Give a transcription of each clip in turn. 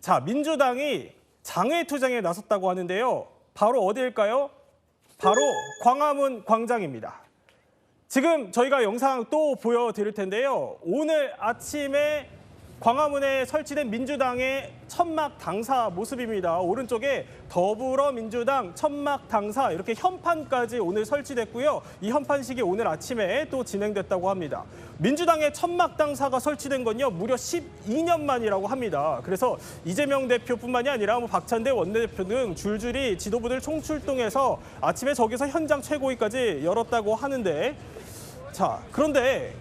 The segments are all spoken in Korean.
자, 민주당이 장외투쟁에 나섰다고 하는데요. 바로 어디일까요? 바로 광화문 광장입니다. 지금 저희가 영상 또 보여드릴 텐데요. 오늘 아침에 광화문에 설치된 민주당의 천막 당사 모습입니다. 오른쪽에 더불어민주당 천막 당사 이렇게 현판까지 오늘 설치됐고요. 이 현판식이 오늘 아침에 또 진행됐다고 합니다. 민주당의 천막 당사가 설치된 건요 무려 12년 만이라고 합니다. 그래서 이재명 대표뿐만이 아니라 박찬대 원내대표 등 줄줄이 지도부들 총출동해서 아침에 저기서 현장 최고위까지 열었다고 하는데, 자, 그런데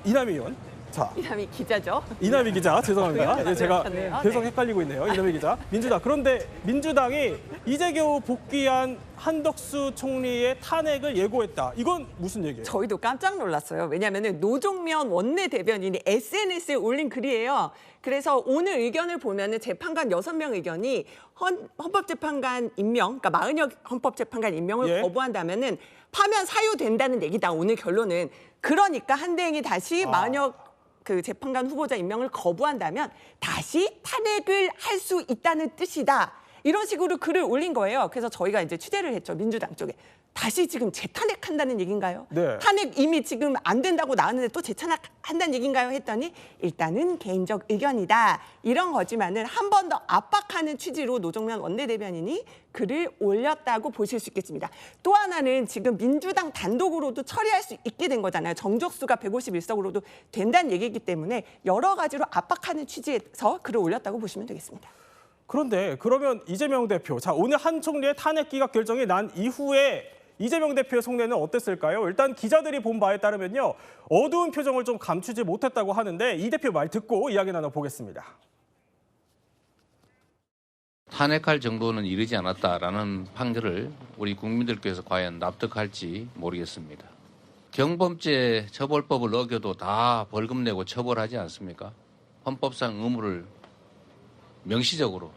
이남희 의원, 자, 이남희 기자죠. 이남희 기자, 죄송합니다. 예, 제가 네. 계속 헷갈리고 있네요. 이남희 기자. 민주당. 그런데 민주당이 이제 겨우 복귀한 한덕수 총리의 탄핵을 예고했다. 이건 무슨 얘기예요? 저희도 깜짝 놀랐어요. 왜냐하면 노종면 원내대변인이 SNS에 올린 글이에요. 그래서 오늘 의견을 보면 재판관 6명 의견이 헌법재판관 임명, 그러니까 마은혁 헌법재판관 임명을 거부한다면은 파면 사유된다는 얘기다. 오늘 결론은. 그러니까 한대행이 다시 마은혁 그 재판관 후보자 임명을 거부한다면 다시 탄핵을 할 수 있다는 뜻이다. 이런 식으로 글을 올린 거예요. 그래서 저희가 이제 취재를 했죠. 민주당 쪽에. 다시 지금 재탄핵한다는 얘기인가요? 네. 탄핵 이미 지금 안 된다고 나왔는데 또 재탄핵한다는 얘기인가요? 했더니 일단은 개인적 의견이다. 이런 거지만은 한 번 더 압박하는 취지로 노종면 원내대변인이 글을 올렸다고 보실 수 있겠습니다. 또 하나는 지금 민주당 단독으로도 처리할 수 있게 된 거잖아요. 정족수가 151석으로도 된다는 얘기이기 때문에 여러 가지로 압박하는 취지에서 글을 올렸다고 보시면 되겠습니다. 그런데 그러면 이재명 대표, 자, 오늘 한 총리의 탄핵 기각 결정이 난 이후에 이재명 대표의 속내는 어땠을까요? 일단 기자들이 본 바에 따르면요, 어두운 표정을 좀 감추지 못했다고 하는데 이 대표 말 듣고 이야기 나눠보겠습니다. 탄핵할 정도는 이르지 않았다라는 판결을 우리 국민들께서 과연 납득할지 모르겠습니다. 경범죄 처벌법을 어겨도 다 벌금 내고 처벌하지 않습니까? 헌법상 의무를 명시적으로,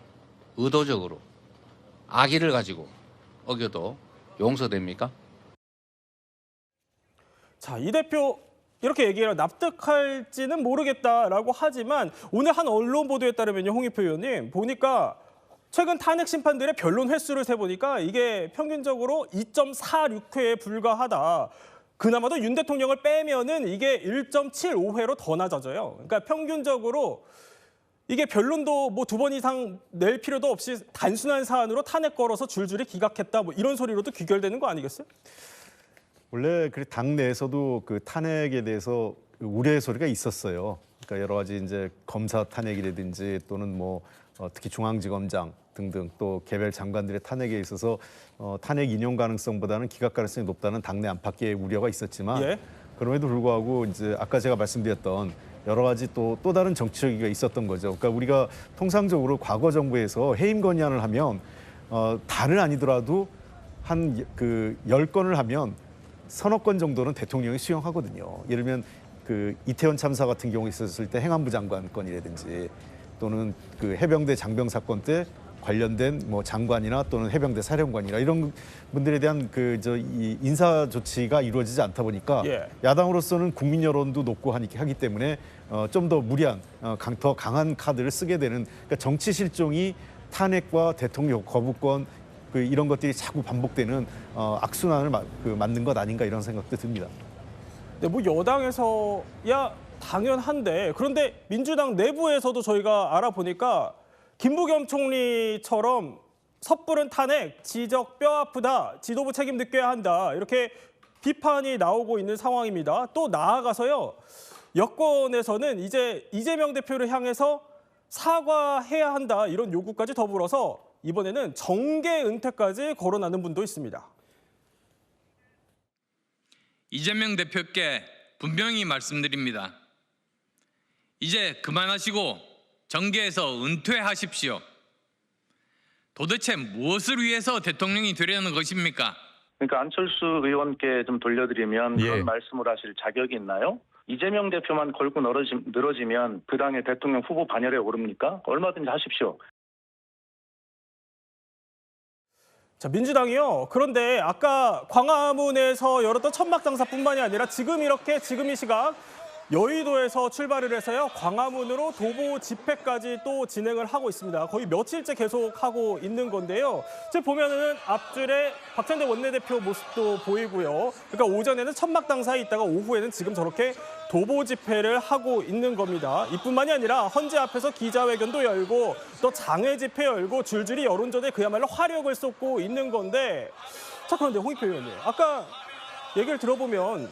의도적으로, 악의를 가지고 어겨도 용서됩니까? 자, 이 대표 이렇게 얘기해요. 납득할지는 모르겠다라고 하지만 오늘 한 언론 보도에 따르면요, 홍익표 의원님, 보니까 최근 탄핵 심판들의 변론 횟수를 세보니까 이게 평균적으로 2.46회에 불과하다. 그나마도 윤 대통령을 빼면은 이게 1.75회로 더 낮아져요. 그러니까 평균적으로 이게 변론도 뭐 2번 이상 낼 필요도 없이 단순한 사안으로 탄핵 걸어서 줄줄이 기각했다. 뭐 이런 소리로도 귀결되는 거 아니겠어요? 원래 그 당내에서도 그 탄핵에 대해서 우려의 소리가 있었어요. 그러니까 여러 가지 이제 검사 탄핵이라든지 또는 뭐 특히 중앙지검장 등등 또 개별 장관들의 탄핵에 있어서 탄핵 인용 가능성보다는 기각 가능성이 높다는 당내 안팎의 우려가 있었지만 그럼에도 불구하고 이제 아까 제가 말씀드렸던 여러 가지 또 다른 정치적 이유가 있었던 거죠. 그러니까 우리가 통상적으로 과거 정부에서 해임 건의안을 하면 다는 아니더라도 한 그 10건을 하면 서너 건 정도는 대통령이 수용하거든요. 예를 들면 그 이태원 참사 같은 경우 있었을 때 행안부 장관 건이라든지 또는 그 해병대 장병 사건 때 관련된 뭐 장관이나 또는 해병대 사령관이나 이런 분들에 대한 이 인사 조치가 이루어지지 않다 보니까 야당으로서는 국민 여론도 높고 하기 때문에 좀 더 무리한 더 강한 카드를 쓰게 되는, 그러니까 정치 실종이 탄핵과 대통령 거부권 이런 것들이 자꾸 반복되는 악순환을 맞는 것 아닌가 이런 생각도 듭니다. 네, 뭐 여당에서야 당연한데, 그런데 민주당 내부에서도 저희가 알아보니까 김부겸 총리처럼 섣부른 탄핵, 지적 뼈아프다, 지도부 책임 느껴야 한다, 이렇게 비판이 나오고 있는 상황입니다. 또 나아가서요, 여권에서는 이제 이재명 대표를 향해서 사과해야 한다, 이런 요구까지 더불어서 이번에는 정계 은퇴까지 거론하는 분도 있습니다. 이재명 대표께 분명히 말씀드립니다. 이제 그만하시고 정계에서 은퇴하십시오. 도대체 무엇을 위해서 대통령이 되려는 것입니까? 그러니까 안철수 의원께 좀 돌려드리면 그런 말씀을 하실 자격이 있나요? 이재명 대표만 걸고 늘어지면 그 당의 대통령 후보 반열에 오릅니까? 얼마든지 하십시오. 자, 민주당이요. 그런데 아까 광화문에서 열었던 천막 당사뿐만이 아니라 지금 이 시각 여의도에서 출발을 해서요, 광화문으로 도보 집회까지 또 진행을 하고 있습니다. 거의 며칠째 계속 하고 있는 건데요. 지금 보면은 앞줄에 박찬대 원내대표 모습도 보이고요. 그러니까 오전에는 천막당사에 있다가 오후에는 지금 저렇게 도보 집회를 하고 있는 겁니다. 이뿐만이 아니라 헌재 앞에서 기자회견도 열고 또 장외 집회 열고 줄줄이 여론전에 그야말로 화력을 쏟고 있는 건데, 자, 그런데 홍익표 의원님, 아까 얘기를 들어보면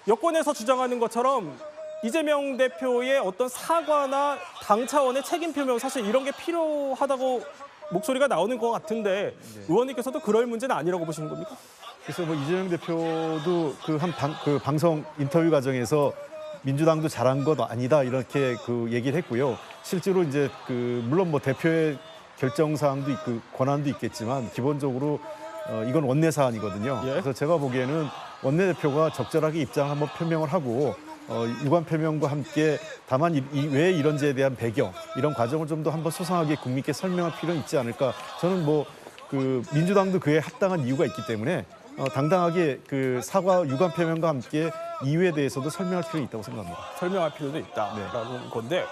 여권에서 주장하는 것처럼 이재명 대표의 어떤 사과나 당 차원의 책임 표명, 사실 이런 게 필요하다고 목소리가 나오는 것 같은데 의원님께서도 그럴 문제는 아니라고 보시는 겁니까? 그래서 뭐 이재명 대표도 그 방송 인터뷰 과정에서 민주당도 잘한 것 아니다 이렇게 그 얘기를 했고요. 실제로 이제 그 물론 뭐 대표의 결정 사항도 있고 권한도 있겠지만 기본적으로 이건 원내 사안이거든요. 예. 그래서 제가 보기에는 원내대표가 적절하게 입장을 한번 표명을 하고 유관 표명과 함께 다만 왜 이런지에 대한 배경 이런 과정을 좀 더 한번 소상하게 국민께 설명할 필요는 있지 않을까. 저는 뭐 그 민주당도 그에 합당한 이유가 있기 때문에 당당하게 그 사과 유관 표명과 함께 이유에 대해서도 설명할 필요가 있다고 생각합니다. 설명할 필요도 있다라는 건데.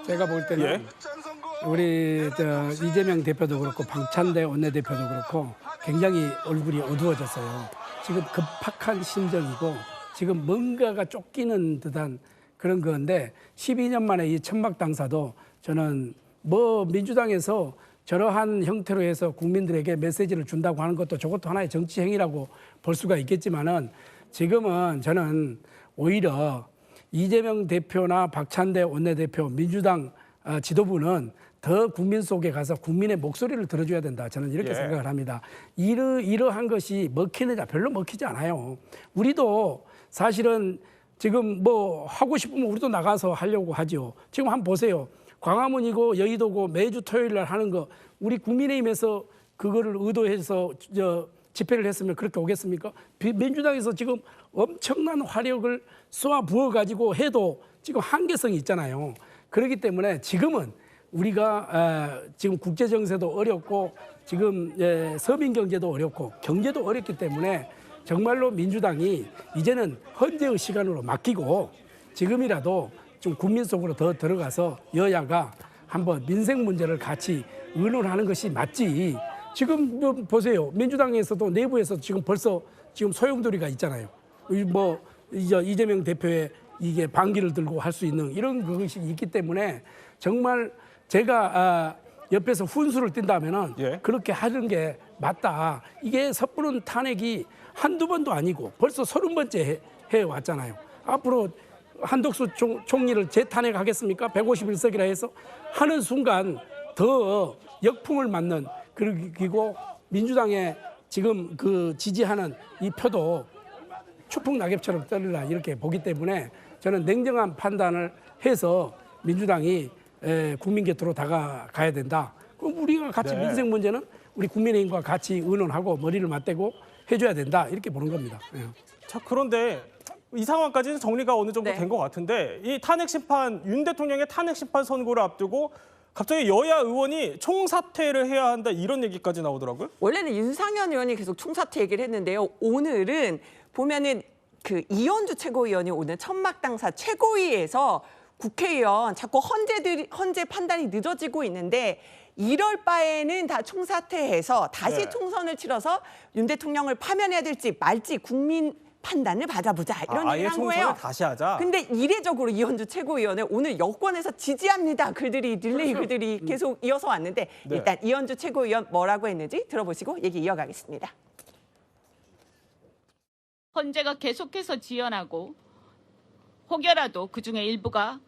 제가 볼 때는 예. 우리 이재명 대표도 그렇고 박찬대 원내대표도 그렇고 굉장히 얼굴이 어두워졌어요. 지금 급박한 심정이고 지금 뭔가가 쫓기는 듯한 그런 건데 12년 만에 이 천막당사도 저는 뭐 민주당에서 저러한 형태로 해서 국민들에게 메시지를 준다고 하는 것도 저것도 하나의 정치 행위라고 볼 수가 있겠지만은 지금은 저는 오히려 이재명 대표나 박찬대 원내대표 민주당 지도부는 더 국민 속에 가서 국민의 목소리를 들어줘야 된다. 저는 이렇게 예. 생각을 합니다. 이러한 것이 먹히느냐 별로 먹히지 않아요. 우리도 사실은 지금 뭐 하고 싶으면 우리도 나가서 하려고 하죠. 지금 한번 보세요. 광화문이고 여의도고 매주 토요일 날 하는 거 우리 국민의힘에서 그거를 의도해서 집회를 했으면 그렇게 오겠습니까? 민주당에서 지금 엄청난 화력을 쏘아 부어가지고 해도 지금 한계성이 있잖아요. 그렇기 때문에 지금은 우리가 지금 국제 정세도 어렵고 지금 서민 경제도 어렵고 경제도 어렵기 때문에 정말로 민주당이 이제는 헌재의 시간으로 맡기고 지금이라도 좀 국민 속으로 더 들어가서 여야가 한번 민생 문제를 같이 의논하는 것이 맞지. 지금 보세요. 민주당에서도 내부에서 지금 벌써 지금 소용돌이가 있잖아요. 뭐 이재명 대표의 이게 반기를 들고 할 수 있는 이런 것이 있기 때문에 정말 제가 옆에서 훈수를 띈다면은 예. 그렇게 하는 게 맞다. 이게 섣부른 탄핵이 한두 번도 아니고 벌써 30번째 해왔잖아요. 앞으로 한덕수 총리를 재탄핵하겠습니까? 151석이라 해서 하는 순간 더 역풍을 맞는 그리고 민주당의 지금 그 지지하는 이 표도 추풍 낙엽처럼 떨리라 이렇게 보기 때문에 저는 냉정한 판단을 해서 민주당이 국민 곁으로 다가가야 된다. 그럼 우리가 같이 네. 민생 문제는 우리 국민의힘과 같이 의논하고 머리를 맞대고 해줘야 된다 이렇게 보는 겁니다. 예. 자, 그런데 이 상황까지는 정리가 어느 정도 네. 된 것 같은데 이 탄핵 심판, 윤 대통령의 탄핵 심판 선고를 앞두고 갑자기 여야 의원이 총사퇴를 해야 한다 이런 얘기까지 나오더라고요. 원래는 윤상현 의원이 계속 총사퇴 얘기를 했는데요. 오늘은 보면은 그 이현주 최고위원이 오늘 천막당사 최고위에서 국회의원 자꾸 헌재 판단이 늦어지고 있는데 이럴 바에는 다 총사퇴해서 다시 네. 총선을 치러서 윤 대통령을 파면해야 될지 말지 국민 판단을 받아보자 이런 아예 얘기를 한 총선을 거예요. 다시 하자. 근데 이례적으로 이현주 최고위원은 오늘 여권에서 지지합니다 글들이 릴레이 글들이 계속 이어서 왔는데 네. 일단 이현주 최고위원 뭐라고 했는지 들어보시고 얘기 이어가겠습니다. 헌재가 계속해서 지연하고 혹여라도 그중에 일부가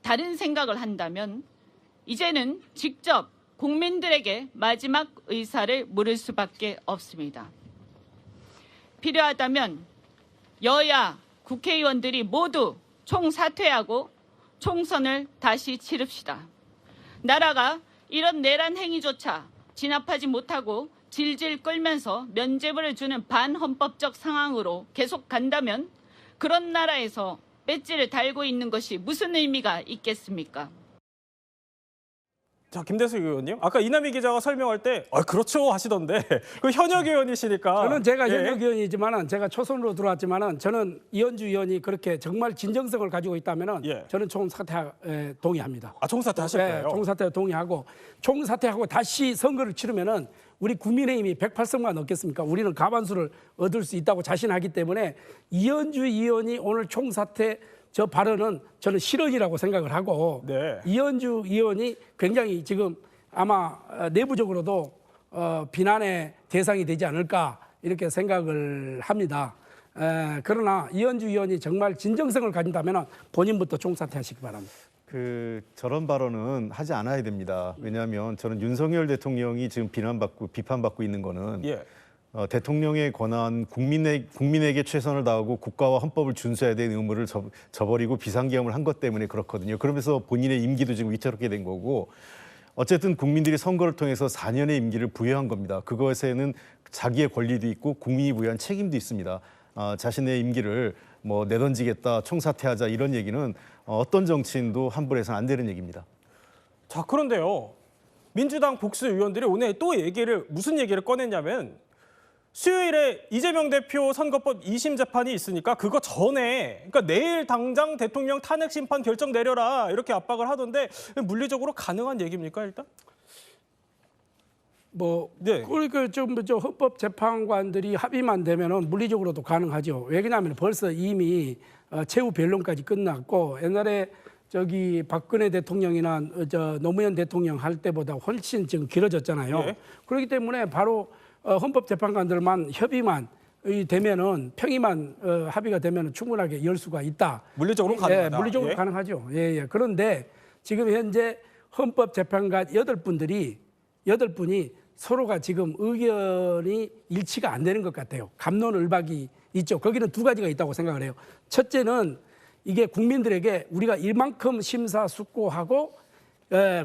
다른 생각을 한다면 이제는 직접 국민들에게 마지막 의사를 물을 수밖에 없습니다. 필요하다면 여야 국회의원들이 모두 총사퇴하고 총선을 다시 치릅시다. 나라가 이런 내란 행위조차 진압하지 못하고 질질 끌면서 면죄부를 주는 반헌법적 상황으로 계속 간다면 그런 나라에서 배지를 달고 있는 것이 무슨 의미가 있겠습니까? 자, 김대수 의원님, 아까 이남희 기자가 설명할 때 그렇죠 하시던데 그 현역 의원이시니까. 저는 제가 예. 현역 의원이지만은 제가 초선으로 들어왔지만은 저는 이현주 의원이 그렇게 정말 진정성을 가지고 있다면은 예. 저는 총사퇴 동의합니다. 총사퇴 하실 거예요? 총사퇴 동의하고 총사퇴하고 다시 선거를 치르면은 우리 국민의힘이 108석만 넣겠습니까? 우리는 과반수를 얻을 수 있다고 자신하기 때문에 이현주 의원이 오늘 총사퇴 저 발언은 저는 실언이라고 생각을 하고 네. 이현주 의원이 굉장히 지금 아마 내부적으로도 비난의 대상이 되지 않을까 이렇게 생각을 합니다. 그러나 이현주 의원이 정말 진정성을 가진다면 본인부터 총사퇴하시기 바랍니다. 저런 발언은 하지 않아야 됩니다. 왜냐하면 저는 윤석열 대통령이 지금 비판받고 있는 거는 예. 대통령의 권한, 국민에게 최선을 다하고 국가와 헌법을 준수해야 되는 의무를 저버리고 비상계엄을 한 것 때문에 그렇거든요. 그러면서 본인의 임기도 지금 위태롭게 된 거고, 어쨌든 국민들이 선거를 통해서 4년의 임기를 부여한 겁니다. 그것에는 자기의 권리도 있고 국민이 부여한 책임도 있습니다. 자신의 임기를 뭐 내던지겠다, 총사퇴하자 이런 얘기는 어떤 정치인도 함부로 해서는 안 되는 얘기입니다. 자, 그런데요. 민주당 복수 의원들이 오늘 또 무슨 얘기를 꺼냈냐면 수요일에 이재명 대표 선거법 2심 재판이 있으니까 그거 전에, 그러니까 내일 당장 대통령 탄핵 심판 결정 내려라 이렇게 압박을 하던데 물리적으로 가능한 얘기입니까 일단? 네. 그러니까 저 헌법재판관들이 합의만 되면은 물리적으로도 가능하죠. 왜냐하면 벌써 이미 최후 변론까지 끝났고 옛날에 저기 박근혜 대통령이나 노무현 대통령 할 때보다 훨씬 지금 길어졌잖아요. 예. 그렇기 때문에 바로 헌법재판관들만 협의만 되면은 평의만 합의가 되면은 충분하게 열 수가 있다. 물리적으로 가능하다. 물리적으로 예. 가능하죠. 예. 그런데 지금 현재 헌법재판관 8분이 서로가 지금 의견이 일치가 안 되는 것 같아요. 갑론을박이 있죠. 거기는 두 가지가 있다고 생각을 해요. 첫째는 이게 국민들에게 우리가 이만큼 심사숙고하고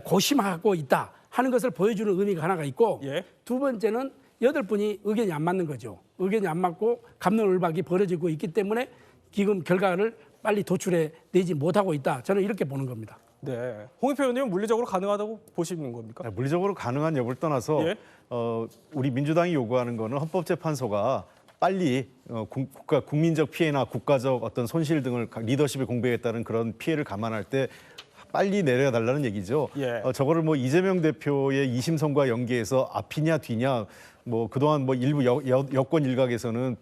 고심하고 있다 하는 것을 보여주는 의미가 하나가 있고, 예. 두 번째는 8분이 의견이 안 맞는 거죠. 의견이 안 맞고 갑론을박이 벌어지고 있기 때문에 지금 결과를 빨리 도출해 내지 못하고 있다. 저는 이렇게 보는 겁니다. 네. 홍익표 의원님은 물리적으로 가능하다고 보시는 겁니까? 물리적으로 가능한 여부를 떠나서 예. 우리 민주당이 요구하는 거는 헌법재판소가 빨리 국민적 피해나 국가적 어떤 손실 등을 리더십의 공백에 따른 그런 피해를 감안할 때 빨리 내려달라는 얘기죠. 예. 저거를 뭐 이재명 대표의 2심 선고와 연계해서 앞이냐 뒤냐, 뭐 그동안 뭐 일부 여권 일각에서는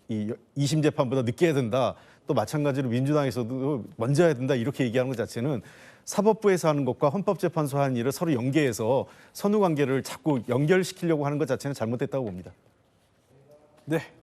이 2심 재판보다 늦게 해야 된다. 또 마찬가지로 민주당에서도 먼저 해야 된다 이렇게 얘기하는 것 자체는 사법부에서 하는 것과 헌법재판소 하는 일을 서로 연계해서 선후관계를 자꾸 연결시키려고 하는 것 자체는 잘못됐다고 봅니다. 네.